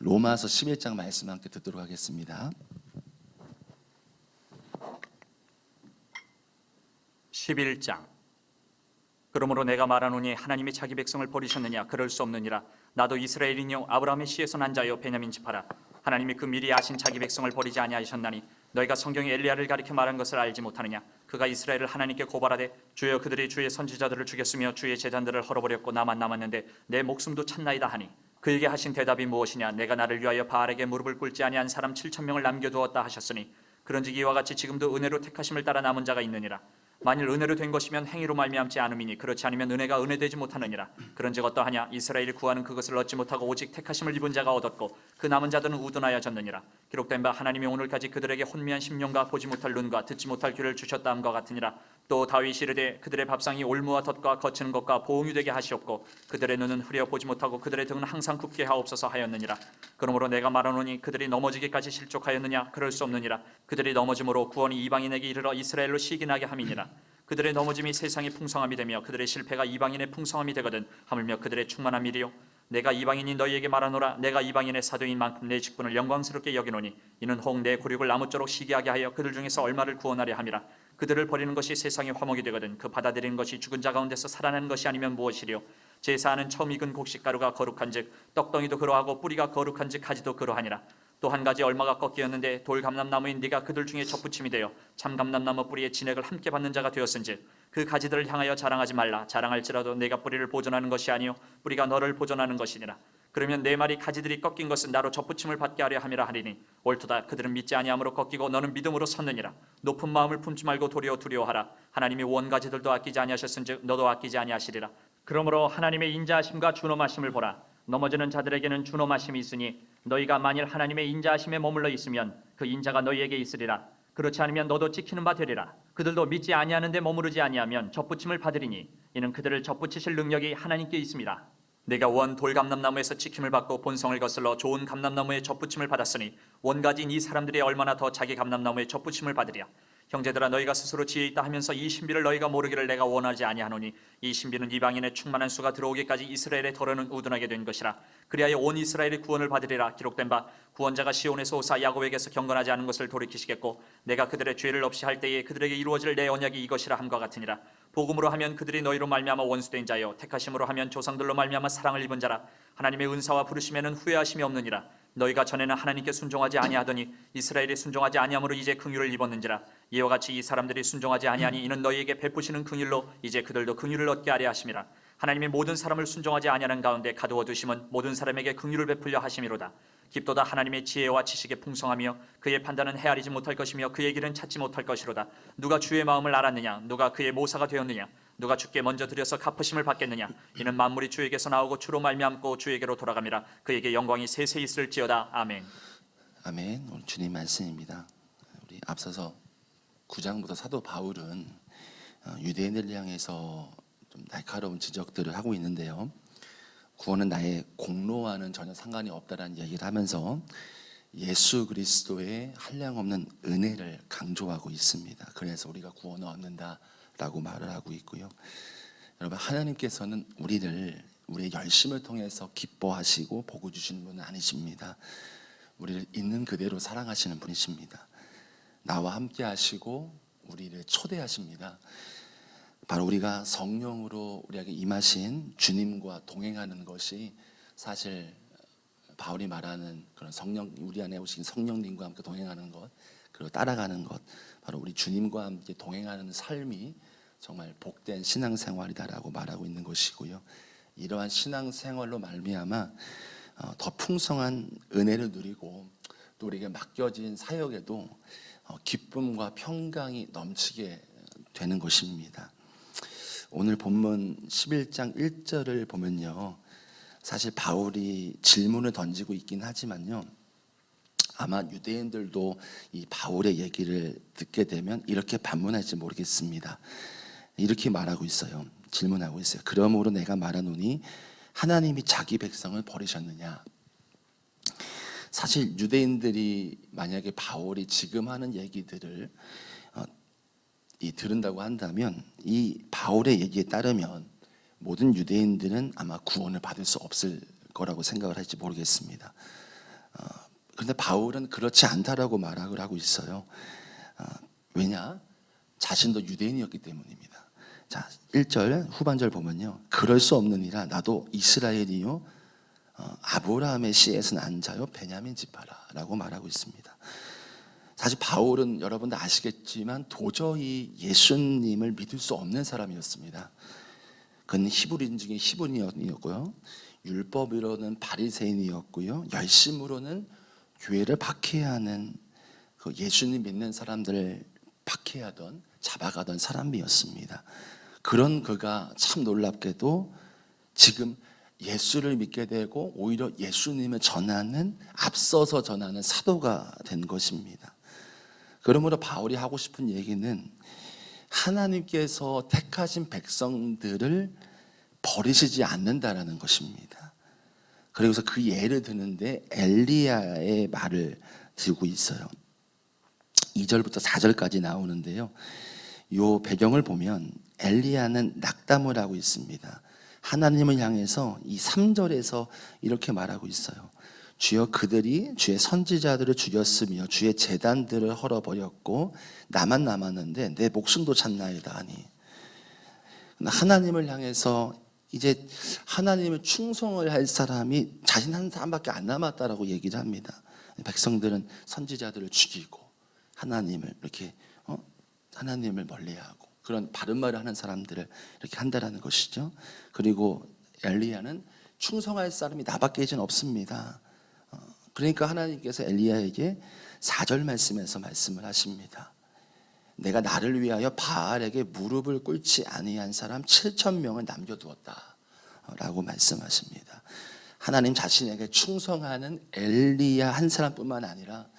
로마서 11장 말씀 함께 듣도록 하겠습니다. 11장. 그러므로 내가 말하노니 하나님이 자기 백성을 버리셨느냐? 그럴 수 없느니라. 나도 이스라엘이뇨 아브라함의 씨에서 난 자요 베냐민 지파라. 하나님이 그 미리 아신 자기 백성을 버리지 아니하셨나니 너희가 성경에 엘리야를 가리켜 말한 것을 알지 못하느냐? 그가 이스라엘을 하나님께 고발하되 주여 그들이 주의 선지자들을 죽였으며 주의 제단들을 헐어버렸고 나만 남았는데 내 목숨도 찾나이다 하니 그에게 하신 대답이 무엇이냐? 내가 나를 위하여 바알에게 무릎을 꿇지 아니한 사람 7,000명을 남겨두었다 하셨으니 그런즉 이와 같이 지금도 은혜로 택하심을 따라 남은 자가 있느니라. 만일 은혜로 된 것이면 행위로 말미암지 않음이니 그렇지 않으면 은혜가 은혜되지 못하느니라. 그런즉 어떠하냐? 이스라엘이 구하는 그것을 얻지 못하고 오직 택하심을 입은 자가 얻었고 그 남은 자들은 우둔하여졌느니라. 기록된 바 하나님이 오늘까지 그들에게 혼미한 심령과 보지 못할 눈과 듣지 못할 귀를 주셨다 함과 같으니라. 또 다윗이 이르되 그들의 밥상이 올무와 덫과 거치는 것과 보응이 되게 하시옵고 그들의 눈은 흐려 보지 못하고 그들의 등은 항상 굽게 하옵소서 하였느니라. 그러므로 내가 말하노니 그들이 넘어지기까지 실족하였느냐? 그럴 수 없느니라. 그들이 넘어짐으로 구원이 이방인에게 이르러 이스라엘로 시기나게 함이니라. 그들의 넘어짐이 세상의 풍성함이 되며 그들의 실패가 이방인의 풍성함이 되거든 하물며 그들의 충만한 일이요 내가 이방인이 너희에게 말하노라. 내가 이방인의 사도인 만큼 내 직분을 영광스럽게 여기노니 이는 혹 내 굴욕을 나무쪼록 시기하게 하여 그들 중에서 얼마를 구원하려 함이라. 그들을 버리는 것이 세상의 화목이 되거든 그 받아들이는 것이 죽은 자 가운데서 살아나는 것이 아니면 무엇이리요? 제사하는 처음 익은 곡식가루가 거룩한즉 떡덩이도 그러하고 뿌리가 거룩한즉 가지도 그러하니라. 또 한 가지 얼마가 꺾이었는데 돌 감람나무인 네가 그들 중에 접붙임이 되어 참 감람나무 뿌리의 진액을 함께 받는 자가 되었은즉 그 가지들을 향하여 자랑하지 말라. 자랑할지라도 내가 뿌리를 보존하는 것이 아니요 뿌리가 너를 보존하는 것이니라. 그러면 내 말이 가지들이 꺾인 것은 나로 접붙임을 받게 하려 함이라 하리니 옳도다. 그들은 믿지 아니함으로 꺾이고 너는 믿음으로 섰느니라. 높은 마음을 품지 말고 도리어 두려워하라. 하나님이 원 가지들도 아끼지 아니하셨은즉 너도 아끼지 아니하시리라. 그러므로 하나님의 인자하심과 준엄하심을 보라. 넘어지는 자들에게는 준엄하심이 있으니 너희가 만일 하나님의 인자하심에 머물러 있으면 그 인자가 너희에게 있으리라. 그렇지 않으면 너도 지키는 바 되리라. 그들도 믿지 아니하는데 머무르지 아니하면 접붙임을 받으리니 이는 그들을 접붙이실 능력이 하나님께 있습니다. 내가 원 돌감람나무에서 지킴을 받고 본성을 거슬러 좋은 감람나무에 접붙임을 받았으니 원가지인 이 사람들이 얼마나 더 자기 감람나무에 접붙임을 받으랴. 형제들아 너희가 스스로 지혜 있다 하면서 이 신비를 너희가 모르기를 내가 원하지 아니하노니 이 신비는 이방인의 충만한 수가 들어오기까지 이스라엘의 덫은 우둔하게 된 것이라. 그리하여 온 이스라엘의 구원을 받으리라. 기록된 바 구원자가 시온에서 오사 야곱에게서 경건하지 않은 것을 돌이키시겠고 내가 그들의 죄를 없이 할 때에 그들에게 이루어질 내 언약이 이것이라 함과 같으니라. 복음으로 하면 그들이 너희로 말미암아 원수된 자요 택하심으로 하면 조상들로 말미암아 사랑을 입은 자라. 하나님의 은사와 부르심에는 후회하심이 없느니라. 너희가 전에는 하나님께 순종하지 아니하더니 이스라엘이 순종하지 아니함으로 이제 긍휼을 입었는지라. 이와 같이 이 사람들이 순종하지 아니하니 이는 너희에게 베푸시는 긍휼로 이제 그들도 긍휼을 얻게 하려 하심이라. 하나님이 모든 사람을 순종하지 아니하는 가운데 가두어 두심은 모든 사람에게 긍휼을 베풀려 하심이로다. 깊도다 하나님의 지혜와 지식의 풍성하며 그의 판단은 헤아리지 못할 것이며 그의 길은 찾지 못할 것이로다. 누가 주의 마음을 알았느냐? 누가 그의 모사가 되었느냐? 누가 주께 먼저 드려서 갚으심을 받겠느냐? 이는 만물이 주에게서 나오고 주로 말미암고 주에게로 돌아갑니다. 그에게 영광이 세세 있을지어다. 아멘. 아멘. 오늘 주님 말씀입니다. 우리 앞서서 9장부터 사도 바울은 유대인들을 향해서 좀 날카로운 지적들을 하고 있는데요. 구원은 나의 공로와는 전혀 상관이 없다라는 얘기를 하면서 예수 그리스도의 한량없는 은혜를 강조하고 있습니다. 그래서 우리가 구원을 얻는다라고 말을 하고 있고요. 여러분, 하나님께서는 우리의 열심을 통해서 기뻐하시고 복을 주시는 분은 아니십니다. 우리를 있는 그대로 사랑하시는 분이십니다. 나와 함께 하시고 우리를 초대하십니다. 바로 우리가 성령으로 우리에게 임하신 주님과 동행하는 것이 사실 바울이 말하는 그런 성령, 우리 안에 오신 성령님과 함께 동행하는 것, 그리고 따라가는 것, 바로 우리 주님과 함께 동행하는 삶이 정말 복된 신앙생활이다라고 말하고 있는 것이고요. 이러한 신앙생활로 말미암아 더 풍성한 은혜를 누리고 또 우리에게 맡겨진 사역에도 기쁨과 평강이 넘치게 되는 것입니다. 오늘 본문 11장 1절을 보면요, 사실 바울이 질문을 던지고 있긴 하지만요, 아마 유대인들도 이 바울의 얘기를 듣게 되면 이렇게 반문할지 모르겠습니다. 이렇게 말하고 있어요. 질문하고 있어요. 그러므로 내가 말하노니 하나님이 자기 백성을 버리셨느냐? 사실 유대인들이 만약에 바울이 지금 하는 얘기들을 들은다고 한다면 이 바울의 얘기에 따르면 모든 유대인들은 아마 구원을 받을 수 없을 거라고 생각을 할지 모르겠습니다. 그런데 바울은 그렇지 않다라고 말을 하고 있어요. 왜냐? 자신도 유대인이었기 때문입니다. 자, 1절 후반절 보면요. 그럴 수 없느니라 나도 이스라엘이요 아브라함의 씨에서 난 자요 베냐민 지파라 라고 말하고 있습니다. 사실 바울은 여러분들 아시겠지만 도저히 예수님을 믿을 수 없는 사람이었습니다. 그는 히브리인 중에 히브리인이었고요. 율법으로는 바리새인이었고요. 열심으로는 교회를 박해하는 그 예수님 믿는 사람들을 박해하던 잡아가던 사람이었습니다. 그런 그가 참 놀랍게도 지금 예수를 믿게 되고 오히려 예수님을 전하는 앞서서 전하는 사도가 된 것입니다. 그러므로 바울이 하고 싶은 얘기는 하나님께서 택하신 백성들을 버리시지 않는다라는 것입니다. 그래서 그 예를 드는데 엘리야의 말을 들고 있어요. 2절부터 4절까지 나오는데요. 이 배경을 보면 엘리야는 낙담을 하고 있습니다. 하나님을 향해서 이 3절에서 이렇게 말하고 있어요. 주여 그들이 주의 선지자들을 죽였으며 주의 제단들을 헐어버렸고 나만 남았는데 내 목숨도 찾나이다 하니 하나님을 향해서 이제 하나님을 충성을 할 사람이 자신 한 사람밖에 안 남았다라고 얘기를 합니다. 백성들은 선지자들을 죽이고 하나님을 이렇게 하나님을 멀리하고 그런 바른 말을 하는 사람들을 이렇게 한다라는 것이죠. 그리고 엘리야는 충성할 사람이 나밖에 이제는 없습니다. 그러니까 하나님께서 엘리야에게 4절 말씀에서 말씀을 하십니다. 내가 나를 위하여 바알에게 무릎을 꿇지 아니한 사람 7,000명을 남겨두었다 라고 말씀하십니다. 하나님 자신에게 충성하는 엘리야 한 사람뿐만 아니라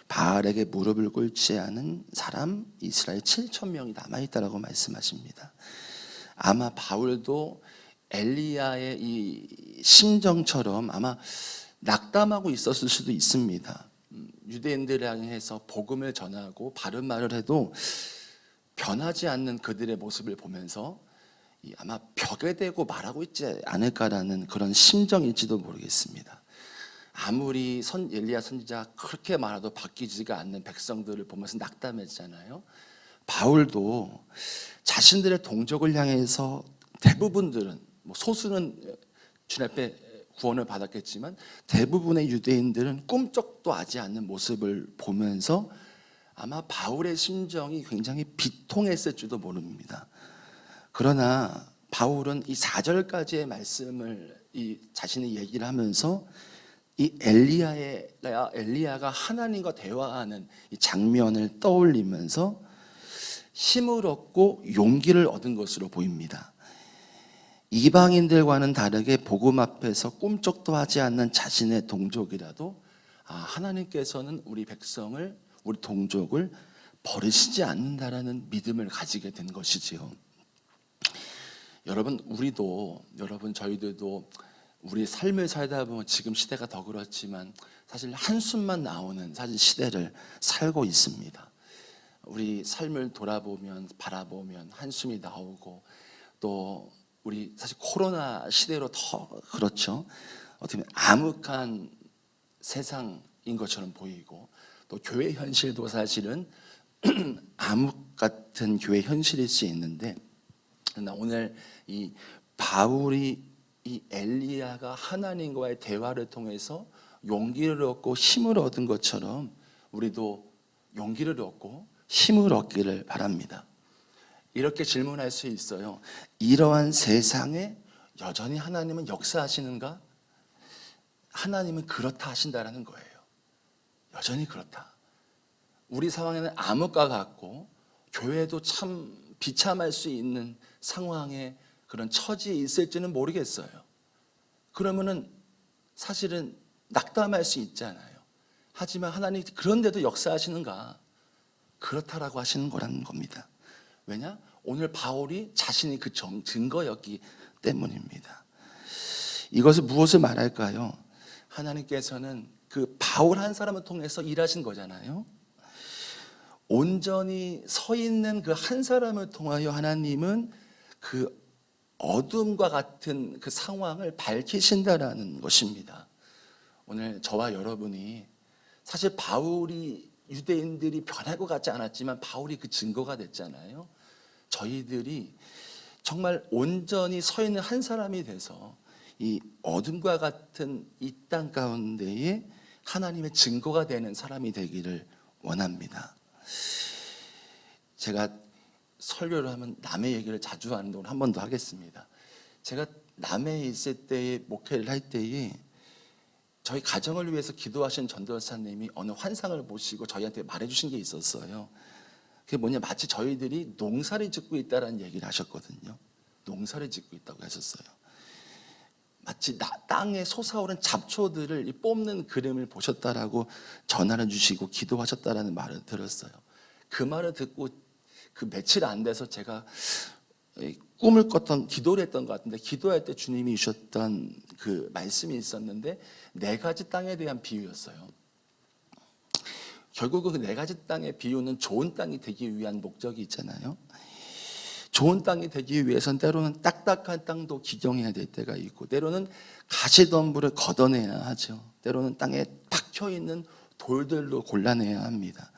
바알에게 무릎을 꿇지 않은 사람 이스라엘 7,000명이 남아있다라고 말씀하십니다. 아마 바울도 엘리야의 이 심정처럼 아마 낙담하고 있었을 수도 있습니다. 유대인들을 향해서 복음을 전하고 바른 말을 해도 변하지 않는 그들의 모습을 보면서 아마 벽에 대고 말하고 있지 않을까라는 그런 심정일지도 모르겠습니다. 아무리 엘리야 선지자가 그렇게 말해도 바뀌지가 않는 백성들을 보면서 낙담했잖아요. 바울도 자신들의 동족을 향해서 대부분들은 소수는 주님 앞에 구원을 받았겠지만 대부분의 유대인들은 꿈쩍도 하지 않는 모습을 보면서 아마 바울의 심정이 굉장히 비통했을지도 모릅니다. 그러나 바울은 이 4절까지의 말씀을 자신의 얘기를 하면서 이 엘리야가 하나님과 대화하는 이 장면을 떠올리면서 힘을 얻고 용기를 얻은 것으로 보입니다. 이방인들과는 다르게 복음 앞에서 꿈쩍도 하지 않는 자신의 동족이라도 하나님께서는 우리 백성을 우리 동족을 버리시지 않는다라는 믿음을 가지게 된 것이지요. 여러분 저희들도 우리 삶을 살다 보면 지금 시대가 더 그렇지만 사실 한숨만 나오는 사실 시대를 살고 있습니다. 우리 삶을 바라보면 한숨이 나오고 또 우리 사실 코로나 시대로 더 그렇죠. 어떻게 보면 암흑한 세상인 것처럼 보이고 또 교회 현실도 사실은 암흑 같은 교회 현실일 수 있는데 그러나 오늘 이 바울이 이 엘리야가 하나님과의 대화를 통해서 용기를 얻고 힘을 얻은 것처럼 우리도 용기를 얻고 힘을 얻기를 바랍니다. 이렇게 질문할 수 있어요. 이러한 세상에 여전히 하나님은 역사하시는가? 하나님은 그렇다 하신다라는 거예요. 여전히 그렇다. 우리 상황에는 암흑과 같고 교회도 참 비참할 수 있는 상황에 그런 처지에 있을지는 모르겠어요. 그러면은 사실은 낙담할 수 있잖아요. 하지만 하나님 그런데도 역사하시는가? 그렇다라고 하시는 거라는 겁니다. 왜냐? 오늘 바울이 자신이 그 증거였기 때문입니다. 이것을 무엇을 말할까요? 하나님께서는 그 바울 한 사람을 통해서 일하신 거잖아요. 온전히 서 있는 그 한 사람을 통하여 하나님은 그 어둠과 같은 그 상황을 밝히신다라는 것입니다. 오늘 저와 여러분이 사실 바울이 유대인들이 변할 것 같지 않았지만 바울이 그 증거가 됐잖아요. 저희들이 정말 온전히 서 있는 한 사람이 돼서 이 어둠과 같은 이 땅 가운데에 하나님의 증거가 되는 사람이 되기를 원합니다. 제가 설교를 하면 남의 얘기를 자주 하는 동안 한 번 더 하겠습니다. 제가 남해에 있을 때에 목회를 할 때에 저희 가정을 위해서 기도하신 전도사님이 어느 환상을 보시고 저희한테 말해주신 게 있었어요. 그게 뭐냐, 마치 저희들이 농사를 짓고 있다라는 얘기를 하셨거든요. 농사를 짓고 있다고 하셨어요. 마치 땅에 솟아오른 잡초들을 뽑는 그림을 보셨다라고 전화를 주시고 기도하셨다라는 말을 들었어요. 그 말을 듣고 그 며칠 안 돼서 제가 꿈을 꿨던, 기도를 했던 것 같은데, 기도할 때 주님이 주셨던 그 말씀이 있었는데 4가지 땅에 대한 비유였어요. 결국은 그 4가지 땅의 비유는 좋은 땅이 되기 위한 목적이 있잖아요. 좋은 땅이 되기 위해서는 때로는 딱딱한 땅도 기경해야 될 때가 있고, 때로는 가시덤불을 걷어내야 하죠. 때로는 땅에 박혀있는 돌들로 골라내야 합니다.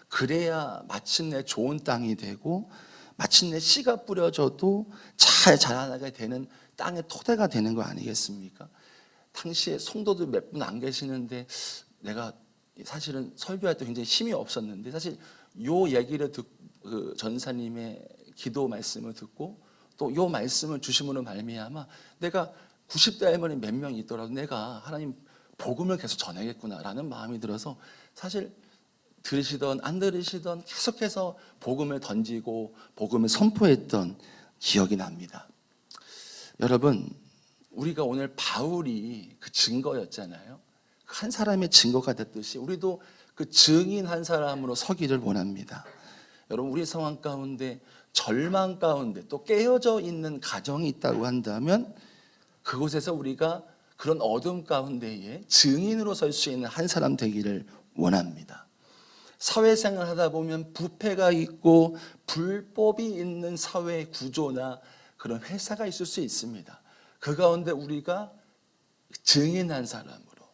그래야 마침내 좋은 땅이 되고 마침내 씨가 뿌려져도 잘 자라나게 되는 땅의 토대가 되는 거 아니겠습니까? 당시에 성도들 몇 분 안 계시는데 내가 사실은 설교할 때 굉장히 힘이 없었는데, 사실 요 얘기를 듣고 그 전사님의 기도 말씀을 듣고 또 요 말씀을 주심으로 말미암아 내가 90대 할머니 몇 명 있더라도 내가 하나님 복음을 계속 전하겠구나라는 마음이 들어서, 사실 들으시던 안 들으시던 계속해서 복음을 던지고 복음을 선포했던 기억이 납니다. 여러분, 우리가 오늘 바울이 그 증거였잖아요. 한 사람의 증거가 됐듯이 우리도 그 증인 한 사람으로 서기를 원합니다. 여러분, 우리 상황 가운데 절망 가운데 또 깨어져 있는 가정이 있다고 한다면 그곳에서 우리가 그런 어둠 가운데에 증인으로 설 수 있는 한 사람 되기를 원합니다. 사회생활 하다 보면 부패가 있고 불법이 있는 사회 구조나 그런 회사가 있을 수 있습니다. 그 가운데 우리가 증인한 사람으로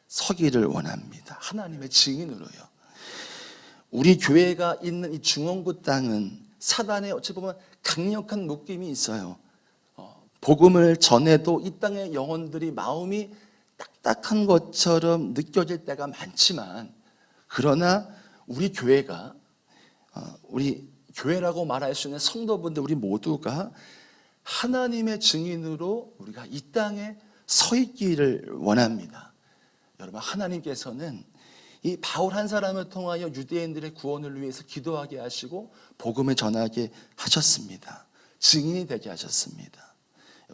서기를 원합니다. 하나님의 증인으로요. 우리 교회가 있는 이 중원구 땅은 사단의 어찌 보면 강력한 묶임이 있어요. 복음을 전해도 이 땅의 영혼들이 마음이 딱딱한 것처럼 느껴질 때가 많지만, 그러나 우리 교회가 우리 교회라고 말할 수 있는 성도분들 우리 모두가 하나님의 증인으로 우리가 이 땅에 서 있기를 원합니다. 여러분, 하나님께서는 이 바울 한 사람을 통하여 유대인들의 구원을 위해서 기도하게 하시고 복음을 전하게 하셨습니다. 증인이 되게 하셨습니다.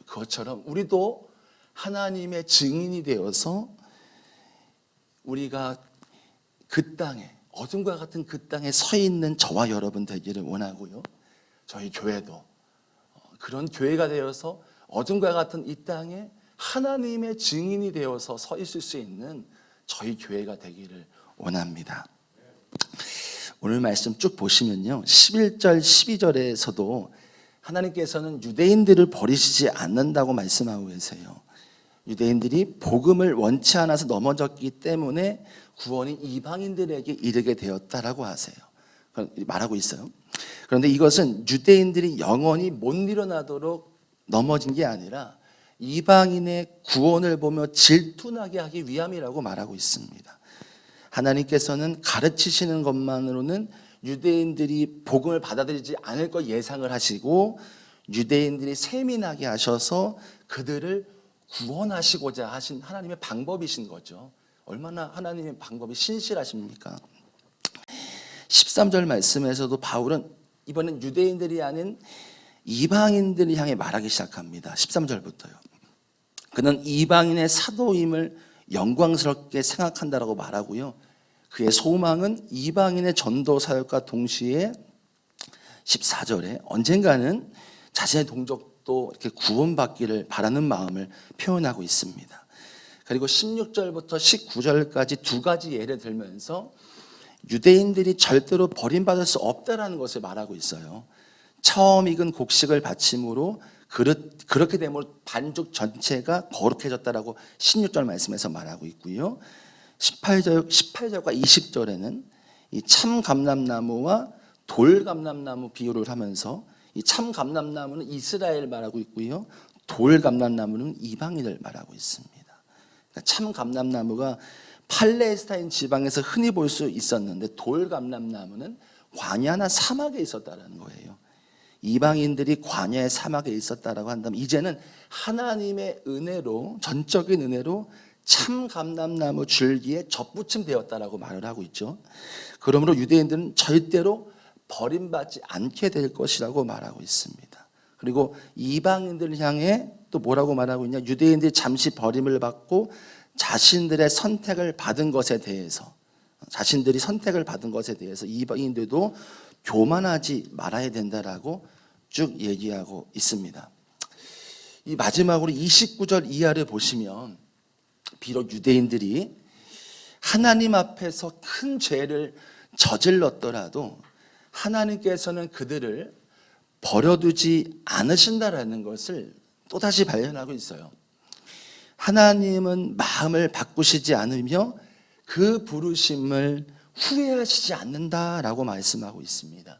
그것처럼 우리도 하나님의 증인이 되어서 우리가 그 땅에, 어둠과 같은 그 땅에 서 있는 저와 여러분 되기를 원하고요. 저희 교회도 그런 교회가 되어서 어둠과 같은 이 땅에 하나님의 증인이 되어서 서 있을 수 있는 저희 교회가 되기를 원합니다. 오늘 말씀 쭉 보시면요, 11절 12절에서도 하나님께서는 유대인들을 버리시지 않는다고 말씀하고 계세요. 유대인들이 복음을 원치 않아서 넘어졌기 때문에 구원이 이방인들에게 이르게 되었다라고 하세요. 말하고 있어요. 그런데 이것은 유대인들이 영원히 못 일어나도록 넘어진 게 아니라 이방인의 구원을 보며 질투나게 하기 위함이라고 말하고 있습니다. 하나님께서는 가르치시는 것만으로는 유대인들이 복음을 받아들이지 않을 걸 예상을 하시고 유대인들이 세민하게 하셔서 그들을 구원하시고자 하신 하나님의 방법이신 거죠. 얼마나 하나님의 방법이 신실하십니까? 13절 말씀에서도 바울은 이번엔 유대인들이 아닌 이방인들을 향해 말하기 시작합니다. 13절부터요. 그는 이방인의 사도임을 영광스럽게 생각한다라고 말하고요. 그의 소망은 이방인의 전도 사역과 동시에 14절에 언젠가는 자신의 동족도 이렇게 구원받기를 바라는 마음을 표현하고 있습니다. 그리고 16절부터 19절까지 2가지 예를 들면서 유대인들이 절대로 버림받을 수 없다라는 것을 말하고 있어요. 처음 익은 곡식을 바침으로 그렇게 되면 반죽 전체가 거룩해졌다라고 16절 말씀에서 말하고 있고요. 18절과 20절에는 이 참감람나무와 돌감람나무 비유를 하면서 이 참감람나무는 이스라엘 말하고 있고요, 돌감람나무는 이방인을 말하고 있습니다. 그러니까 참감람나무가 팔레스타인 지방에서 흔히 볼 수 있었는데 돌감람나무는 광야나 사막에 있었다는 거예요. 이방인들이 광야의 사막에 있었다라고 한다면 이제는 하나님의 은혜로, 전적인 은혜로 참감람나무 줄기에 접붙임되었다라고 말을 하고 있죠. 그러므로 유대인들은 절대로 버림받지 않게 될 것이라고 말하고 있습니다. 그리고 이방인들을 향해 또 뭐라고 말하고 있냐? 유대인들이 잠시 버림을 받고 자신들의 선택을 받은 것에 대해서, 자신들이 선택을 받은 것에 대해서 이방인들도 교만하지 말아야 된다라고 쭉 얘기하고 있습니다. 이 마지막으로 29절 이하를 보시면 비록 유대인들이 하나님 앞에서 큰 죄를 저질렀더라도 하나님께서는 그들을 버려두지 않으신다라는 것을 또다시 발견하고 있어요. 하나님은 마음을 바꾸시지 않으며 그 부르심을 후회하시지 않는다라고 말씀하고 있습니다.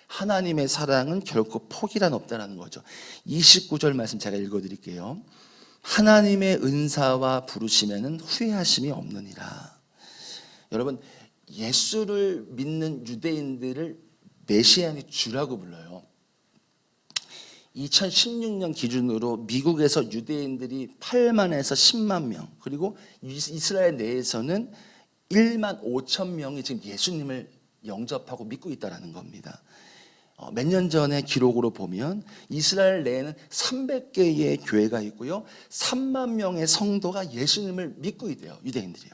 하나님의 사랑은 결코 포기란 없다라는 거죠. 29절 말씀 제가 읽어드릴게요. 하나님의 은사와 부르심에는 후회하심이 없느니라. 여러분, 예수를 믿는 유대인들을 메시아의 주라고 불러요. 2016년 기준으로 미국에서 유대인들이 8만에서 10만 명, 그리고 이스라엘 내에서는 1만 5천 명이 지금 예수님을 영접하고 믿고 있다는 겁니다. 몇 년 전의 기록으로 보면 이스라엘 내에는 300개의 교회가 있고요, 3만 명의 성도가 예수님을 믿고 있대요. 유대인들이요.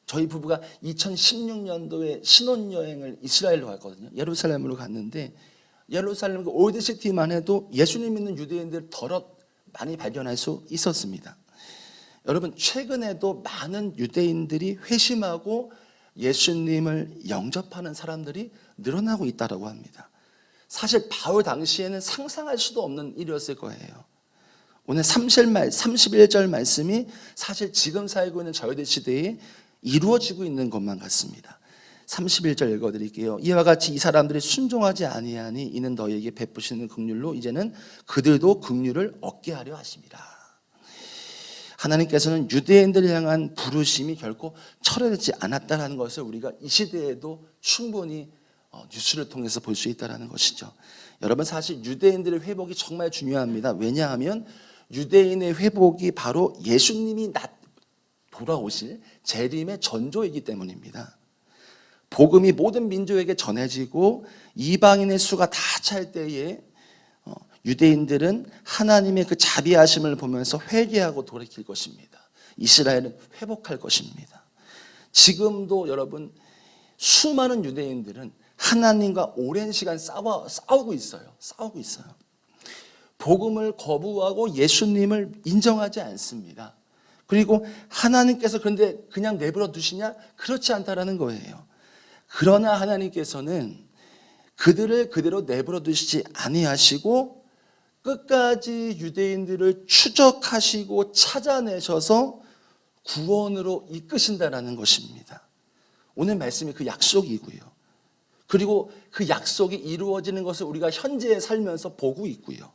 저희 부부가 2016년도에 신혼여행을 이스라엘로 갔거든요. 예루살렘으로 갔는데 예루살렘 그 올드시티만 해도 예수님 믿는 유대인들 더러 많이 발견할 수 있었습니다. 여러분, 최근에도 많은 유대인들이 회심하고 예수님을 영접하는 사람들이 늘어나고 있다고 합니다. 사실 바울 당시에는 상상할 수도 없는 일이었을 거예요. 오늘 31절 말씀이 사실 지금 살고 있는 저희들 시대에 이루어지고 있는 것만 같습니다. 31절 읽어드릴게요. 이와 같이 이 사람들이 순종하지 아니하니 이는 너희에게 베푸시는 긍휼로 이제는 그들도 긍휼을 얻게 하려 하심이라. 하나님께서는 유대인들을 향한 부르심이 결코 철회되지 않았다는 것을 우리가 이 시대에도 충분히 뉴스를 통해서 볼 수 있다는 것이죠. 여러분, 사실 유대인들의 회복이 정말 중요합니다. 왜냐하면 유대인의 회복이 바로 예수님이 돌아오실 재림의 전조이기 때문입니다. 복음이 모든 민족에게 전해지고 이방인의 수가 다 찰 때에 유대인들은 하나님의 그 자비하심을 보면서 회개하고 돌이킬 것입니다. 이스라엘은 회복할 것입니다. 지금도 여러분, 수많은 유대인들은 하나님과 오랜 시간 싸우고 있어요. 복음을 거부하고 예수님을 인정하지 않습니다. 그리고 하나님께서 그런데 그냥 내버려 두시냐? 그렇지 않다라는 거예요. 그러나 하나님께서는 그들을 그대로 내버려 두시지 아니하시고 끝까지 유대인들을 추적하시고 찾아내셔서 구원으로 이끄신다라는 것입니다. 오늘 말씀이 그 약속이고요. 그리고 그 약속이 이루어지는 것을 우리가 현재 살면서 보고 있고요.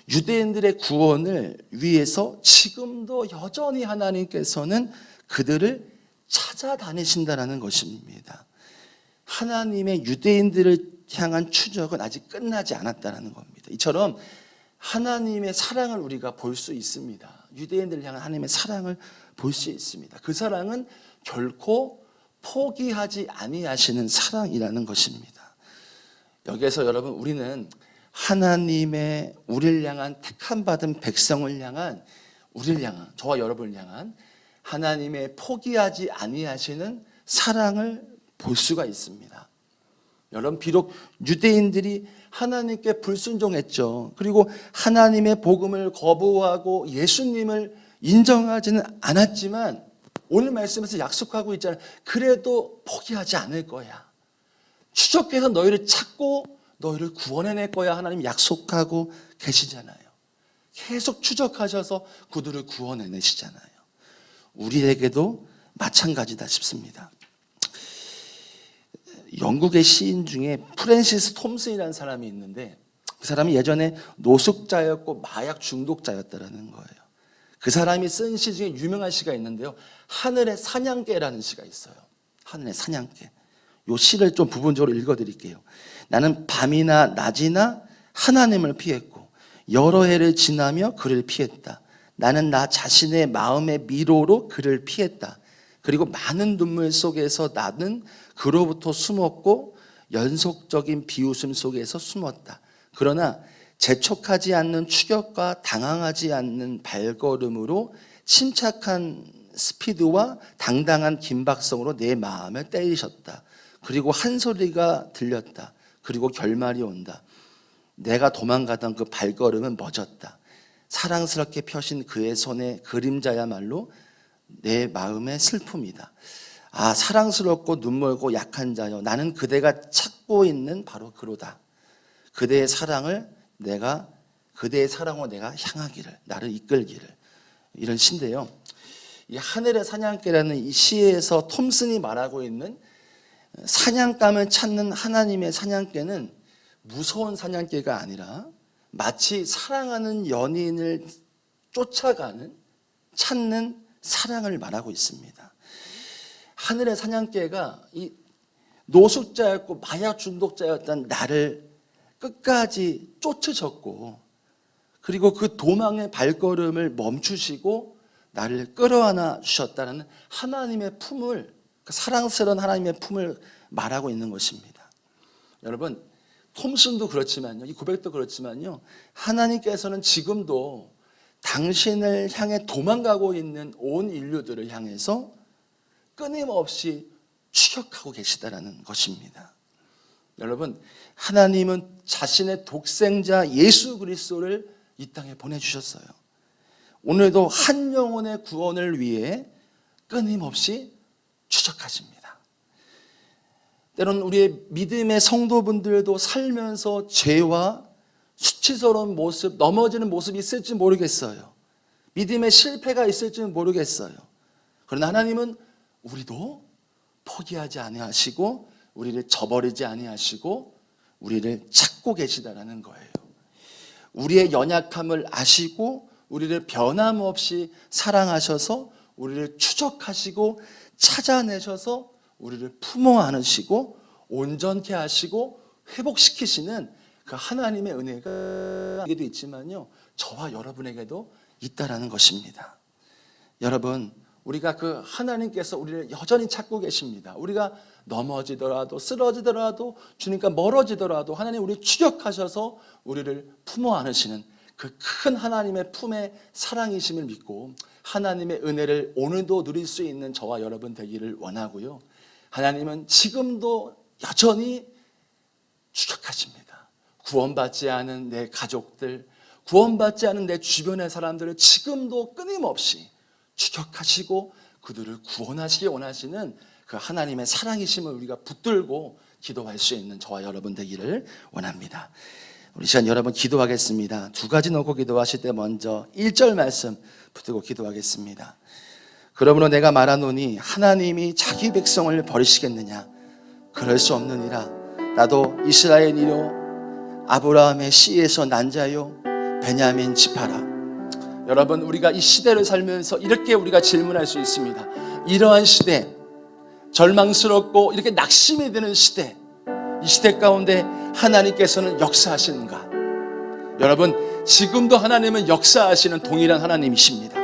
유대인들의 구원을 위해서 지금도 여전히 하나님께서는 그들을 찾아다니신다는 것입니다. 하나님의 유대인들을 향한 추적은 아직 끝나지 않았다는 겁니다. 이처럼 하나님의 사랑을 우리가 볼 수 있습니다. 유대인들을 향한 하나님의 사랑을 볼 수 있습니다. 그 사랑은 결코 포기하지 아니하시는 사랑이라는 것입니다. 여기에서 여러분, 우리는 하나님의 우리를 향한 택함 받은 백성을 향한, 우리를 향한, 저와 여러분을 향한 하나님의 포기하지 아니하시는 사랑을 볼 수가 있습니다. 여러분, 비록 유대인들이 하나님께 불순종했죠. 그리고 하나님의 복음을 거부하고 예수님을 인정하지는 않았지만 오늘 말씀에서 약속하고 있잖아요. 그래도 포기하지 않을 거야. 추적해서 너희를 찾고 너희를 구원해낼 거야. 하나님 약속하고 계시잖아요. 계속 추적하셔서 그들을 구원해내시잖아요. 우리에게도 마찬가지다 싶습니다. 영국의 시인 중에 프랜시스 톰슨이라는 사람이 있는데 그 사람이 예전에 노숙자였고 마약 중독자였다라는 거예요. 그 사람이 쓴 시 중에 유명한 시가 있는데요. 하늘의 사냥개라는 시가 있어요. 하늘의 사냥개. 이 시를 좀 부분적으로 읽어드릴게요. 나는 밤이나 낮이나 하나님을 피했고 여러 해를 지나며 그를 피했다. 나는 나 자신의 마음의 미로로 그를 피했다. 그리고 많은 눈물 속에서 나는 그로부터 숨었고 연속적인 비웃음 속에서 숨었다. 그러나 재촉하지 않는 추격과 당황하지 않는 발걸음으로 침착한 스피드와 당당한 긴박성으로 내 마음을 때리셨다. 그리고 한 소리가 들렸다. 그리고 결말이 온다. 내가 도망가던 그 발걸음은 멎었다. 사랑스럽게 펴신 그의 손의 그림자야말로 내 마음의 슬픔이다. 아, 사랑스럽고 눈멀고 약한 자여, 나는 그대가 찾고 있는 바로 그로다. 그대의 사랑으로 내가 향하기를, 나를 이끌기를. 이런 시인데요. 이 하늘의 사냥개라는 이 시에서 톰슨이 말하고 있는 사냥감을 찾는 하나님의 사냥개는 무서운 사냥개가 아니라 마치 사랑하는 연인을 쫓아가는, 찾는 사랑을 말하고 있습니다. 하늘의 사냥개가 이 노숙자였고 마약 중독자였던 나를 끝까지 쫓으셨고, 그리고 그 도망의 발걸음을 멈추시고 나를 끌어안아 주셨다는 하나님의 품을, 그 사랑스러운 하나님의 품을 말하고 있는 것입니다. 여러분, 톰슨도 그렇지만요, 이 고백도 그렇지만요, 하나님께서는 지금도 당신을 향해 도망가고 있는 온 인류들을 향해서 끊임없이 추격하고 계시다라는 것입니다. 여러분, 하나님은 자신의 독생자 예수 그리스도를 이 땅에 보내주셨어요. 오늘도 한 영혼의 구원을 위해 끊임없이 추적하십니다. 때로는 우리의 믿음의 성도분들도 살면서 죄와 수치스러운 모습, 넘어지는 모습이 있을지 모르겠어요. 믿음의 실패가 있을지는 모르겠어요. 그러나 하나님은 우리도 포기하지 아니하시고 우리를 저버리지 아니하시고 우리를 찾고 계시다라는 거예요. 우리의 연약함을 아시고 우리를 변함없이 사랑하셔서 우리를 추적하시고 찾아내셔서 우리를 품어 안으시고 온전케 하시고 회복시키시는 그 하나님의 은혜가 에게도 있지만요, 저와 여러분에게도 있다라는 것입니다. 여러분, 우리가 그 하나님께서 우리를 여전히 찾고 계십니다. 우리가 넘어지더라도 쓰러지더라도 주님과 멀어지더라도 하나님 우리를 추격하셔서 우리를 품어 안으시는 그 큰 하나님의 품의 사랑이심을 믿고 하나님의 은혜를 오늘도 누릴 수 있는 저와 여러분 되기를 원하고요. 하나님은 지금도 여전히 추격하십니다. 구원받지 않은 내 가족들, 구원받지 않은 내 주변의 사람들을 지금도 끊임없이 추격하시고 그들을 구원하시기 원하시는 그 하나님의 사랑이심을 우리가 붙들고 기도할 수 있는 저와 여러분 되기를 원합니다. 우리 시간 여러분 기도하겠습니다. 두 가지 놓고 기도하실 때 먼저 1절 말씀 붙들고 기도하겠습니다. 그러므로 내가 말하노니 하나님이 자기 백성을 버리시겠느냐? 그럴 수 없느니라. 나도 이스라엘이요 아브라함의 씨에서 난 자요 베냐민 지파라. 여러분, 우리가 이 시대를 살면서 이렇게 우리가 질문할 수 있습니다. 이러한 시대, 절망스럽고 이렇게 낙심이 드는 시대, 이 시대 가운데 하나님께서는 역사하시는가? 여러분, 지금도 하나님은 역사하시는 동일한 하나님이십니다.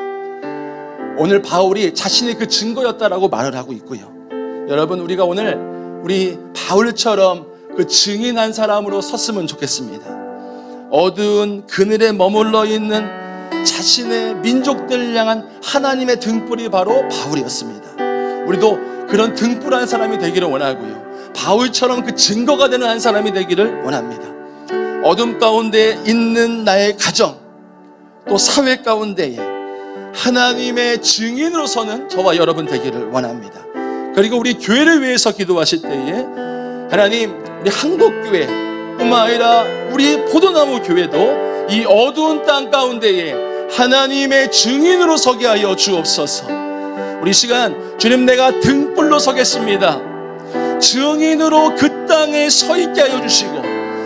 오늘 바울이 자신이 그 증거였다라고 말을 하고 있고요. 여러분, 우리가 오늘 우리 바울처럼 그 증인한 사람으로 섰으면 좋겠습니다. 어두운 그늘에 머물러 있는 자신의 민족들을 향한 하나님의 등불이 바로 바울이었습니다. 우리도 그런 등불한 사람이 되기를 원하고요. 바울처럼 그 증거가 되는 한 사람이 되기를 원합니다. 어둠 가운데 있는 나의 가정, 또 사회 가운데에 하나님의 증인으로 서는 저와 여러분 되기를 원합니다. 그리고 우리 교회를 위해서 기도하실 때에 하나님, 우리 한국교회 뿐만 아니라 우리 포도나무 교회도 이 어두운 땅 가운데에 하나님의 증인으로 서게 하여 주옵소서. 우리 시간 주님 내가 등불로 서겠습니다. 증인으로 그 땅에 서 있게 하여 주시고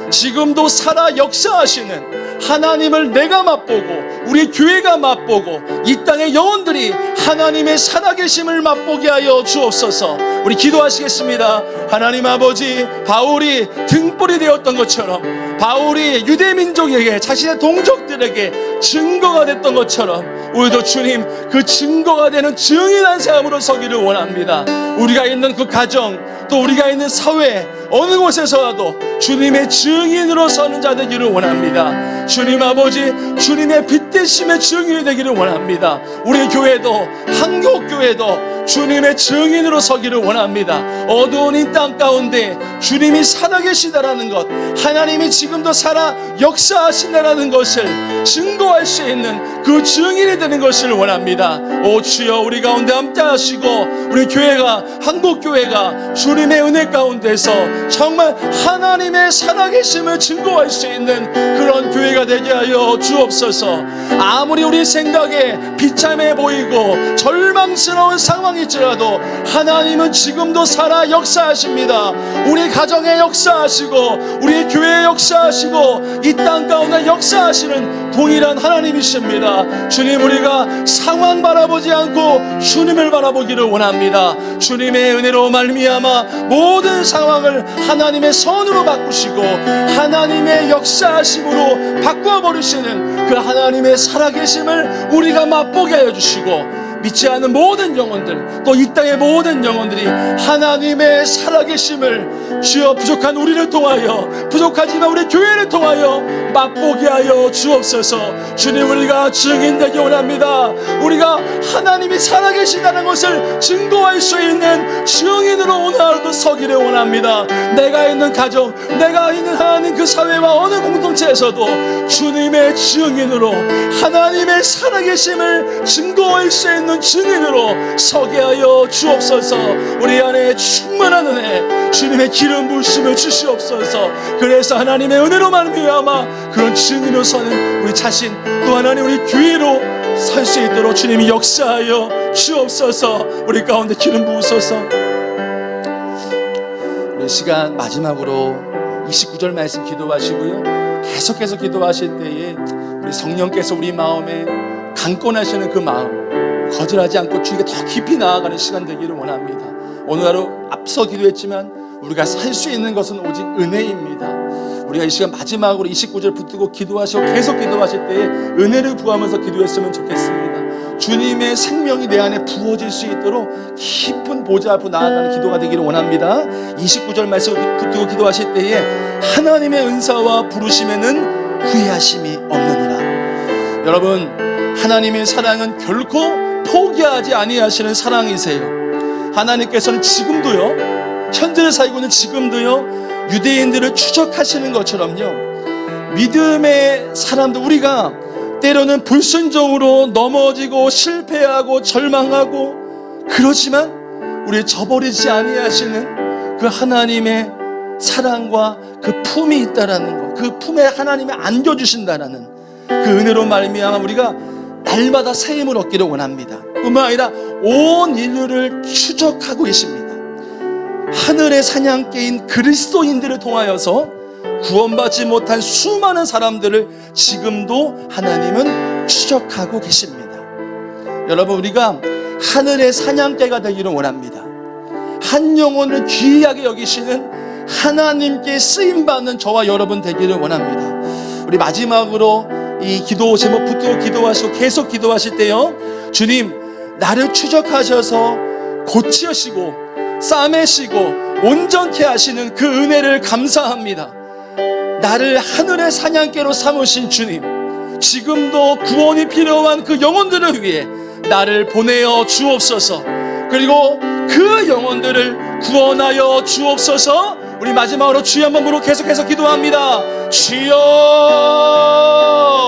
지금도 살아 역사하시는 하나님을 내가 맛보고 우리 교회가 맛보고 이 땅의 영혼들이 하나님의 살아계심을 맛보게 하여 주옵소서. 우리 기도하시겠습니다. 하나님 아버지, 바울이 등불이 되었던 것처럼, 바울이 유대민족에게 자신의 동족들에게 증거가 됐던 것처럼 우리도 주님 그 증거가 되는 증인한 삶으로 서기를 원합니다. 우리가 있는 그 가정, 또 우리가 있는 사회 어느 곳에서라도 주님의 증인으로 서는 자 되기를 원합니다. 주님 아버지, 주님의 빛 대심의 증인이 되기를 원합니다. 우리 교회도, 한국교회도 주님의 증인으로 서기를 원합니다. 어두운 이 땅 가운데 주님이 살아계시다라는 것, 하나님이 지금도 살아 역사하신다라는 것을 증거할 수 있는 그 증인이 되는 것을 원합니다. 오 주여, 우리 가운데 함께 하시고 우리 교회가, 한국교회가 주님의 은혜 가운데서 정말 하나님의 살아계심을 증거할 수 있는 그런 교회가 되게 하여 주옵소서. 아무리 우리 생각에 비참해 보이고 절망스러운 상황일지라도 하나님은 지금도 살아 역사하십니다. 우리 가정에 역사하시고 우리 교회에 역사하시고 이 땅 가운데 역사하시는 동일한 하나님이십니다. 주님, 우리가 상황 바라보지 않고 주님을 바라보기를 원합니다. 주님의 은혜로 말미암아 모든 상황을 하나님의 선으로 바꾸시고 하나님의 역사하심으로 바꾸어 버리시는 그 하나님의 살아계심을 우리가 맛보게 하여 주시고, 믿지 않는 모든 영혼들, 또 이 땅의 모든 영혼들이 하나님의 살아계심을 주여 부족한 우리를 통하여, 부족하지만 우리 교회를 통하여 맛보게 하여 주옵소서. 주님, 우리가 증인되기 원합니다. 우리가 하나님이 살아계신다는 것을 증거할 수 있는 증인으로 오늘 하루도 서기를 원합니다. 내가 있는 가정, 내가 있는 하나님 그 사회와 어느 공동체에서도 주님의 증인으로, 하나님의 살아계심을 증거할 수 있는 증인으로 서게 하여 주옵소서. 우리 안에 충만한 은혜, 주님의 기름 부으심을 주시옵소서. 그래서 하나님의 은혜로 말미암아 그런 증인으로 서는 우리 자신, 또 하나님 우리 교회로 설 수 있도록 주님이 역사하여 주옵소서. 우리 가운데 기름 부으소서. 우리 시간 마지막으로 29절 말씀 기도하시고요, 계속해서 기도하실 때에 우리 성령께서 우리 마음에 강권하시는 그 마음, 거절하지 않고 주에게 더 깊이 나아가는 시간 되기를 원합니다. 오늘 하루 앞서 기도했지만 우리가 살 수 있는 것은 오직 은혜입니다. 우리가 이 시간 마지막으로 29절 붙들고 기도하시고 계속 기도하실 때에 은혜를 구하면서 기도했으면 좋겠습니다. 주님의 생명이 내 안에 부어질 수 있도록 깊은 보좌 앞으로 나아가는 기도가 되기를 원합니다. 29절 말씀 붙들고 기도하실 때에 하나님의 은사와 부르심에는 후회하심이 없느니라. 여러분, 하나님의 사랑은 결코 포기하지 아니하시는 사랑이세요. 하나님께서는 지금도요, 현재를 살고 있는 지금도요, 유대인들을 추적하시는 것처럼요, 믿음의 사람들, 우리가 때로는 불순종으로 넘어지고 실패하고 절망하고 그렇지만 우리를 저버리지 아니하시는 그 하나님의 사랑과 그 품이 있다라는 것, 그 품에 하나님이 안겨주신다라는 그 은혜로 말미암아 우리가 날마다 새 힘을 얻기를 원합니다. 뿐만 아니라 온 인류를 추적하고 계십니다. 하늘의 사냥개인 그리스도인들을 통하여서 구원받지 못한 수많은 사람들을 지금도 하나님은 추적하고 계십니다. 여러분, 우리가 하늘의 사냥개가 되기를 원합니다. 한 영혼을 귀하게 여기시는 하나님께 쓰임받는 저와 여러분 되기를 원합니다. 우리 마지막으로 이 기도 제목 붙들고 기도하시고 계속 기도하실 때요, 주님, 나를 추적하셔서 고치시고 싸매시고 온전케 하시는 그 은혜를 감사합니다. 나를 하늘의 사냥개로 삼으신 주님, 지금도 구원이 필요한 그 영혼들을 위해 나를 보내어 주옵소서. 그리고 그 영혼들을 구원하여 주옵소서. 우리 마지막으로 주여 한번 부르고 계속해서 기도합니다. 주여,